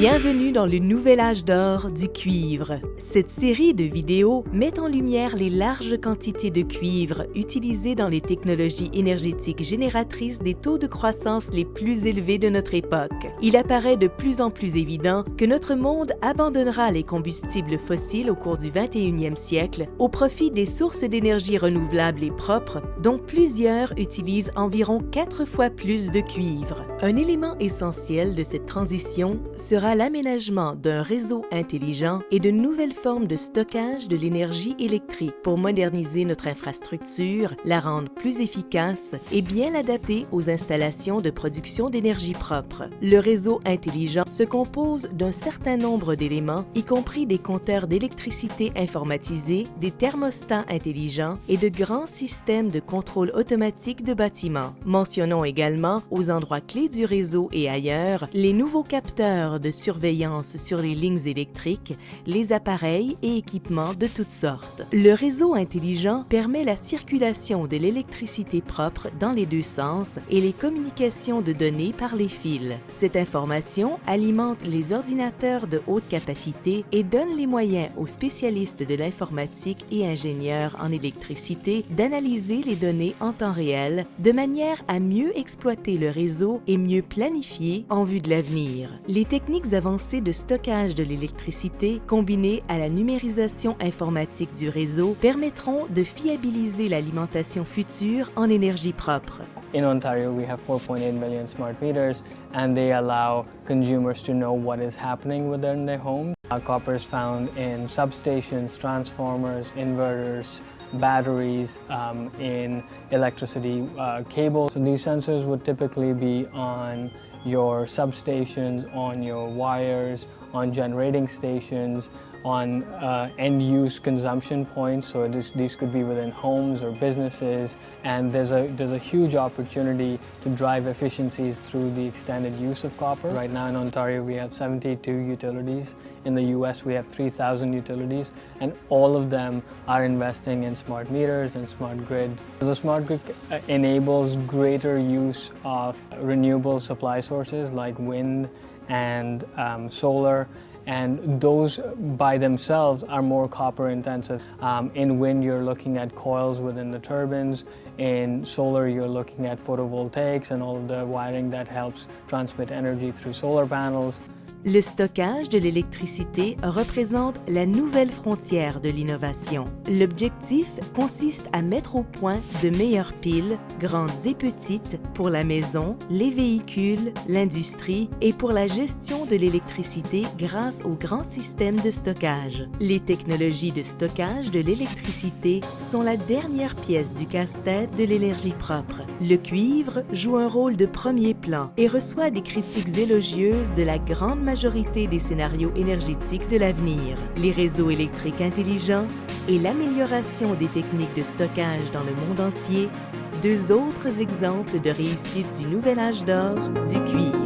Bienvenue dans le nouvel âge d'or du cuivre. Cette série de vidéos met en lumière les larges quantités de cuivre utilisées dans les technologies énergétiques génératrices des taux de croissance les plus élevés de notre époque. Il apparaît de plus en plus évident que notre monde abandonnera les combustibles fossiles au cours du 21e siècle au profit des sources d'énergie renouvelables et propres, dont plusieurs utilisent environ 4 fois plus de cuivre. Un élément essentiel de cette transition sera l'aménagement d'un réseau intelligent et de nouvelles formes de stockage de l'énergie électrique pour moderniser notre infrastructure, la rendre plus efficace et bien l'adapter aux installations de production d'énergie propre. Le réseau intelligent se compose d'un certain nombre d'éléments, y compris des compteurs d'électricité informatisés, des thermostats intelligents et de grands systèmes de contrôle automatique de bâtiments. Mentionnons également, aux endroits clés du réseau et ailleurs, les nouveaux capteurs de surveillance sur les lignes électriques, les appareils et équipements de toutes sortes. Le réseau intelligent permet la circulation de l'électricité propre dans les deux sens et les communications de données par les fils. Cette information alimente les ordinateurs de haute capacité et donne les moyens aux spécialistes de l'informatique et ingénieurs en électricité d'analyser les données en temps réel de manière à mieux exploiter le réseau et mieux planifier en vue de l'avenir. Les techniques avancées de stockage de l'électricité combinées à la numérisation informatique du réseau permettront de fiabiliser l'alimentation future en énergie propre. In Ontario, we have 4.8 million smart meters, and they allow consumers to know what is happening within their home. Copper is found in substations, transformers, inverters, batteries, in electricity cables. So these sensors would typically be on your substations, on your wires, on generating stations, on end-use consumption points. So these could be within homes or businesses, and there's a huge opportunity to drive efficiencies through the extended use of copper. Right now in Ontario, we have 72 utilities. In the US, we have 3,000 utilities, and all of them are investing in smart meters and smart grid. The smart grid enables greater use of renewable supply sources like wind and solar, and those by themselves are more copper intensive. In wind, you're looking at coils within the turbines. In solar, you're looking at photovoltaics and all of the wiring that helps transmit energy through solar panels. Le stockage de l'électricité représente la nouvelle frontière de l'innovation. L'objectif consiste à mettre au point de meilleures piles, grandes et petites, pour la maison, les véhicules, l'industrie et pour la gestion de l'électricité grâce aux grands systèmes de stockage. Les technologies de stockage de l'électricité sont la dernière pièce du casse-tête de l'énergie propre. Le cuivre joue un rôle de premier plan et reçoit des critiques élogieuses de la grande majorité des scénarios énergétiques de l'avenir. Les réseaux électriques intelligents et l'amélioration des techniques de stockage dans le monde entier, deux autres exemples de réussite du nouvel âge d'or du cuivre.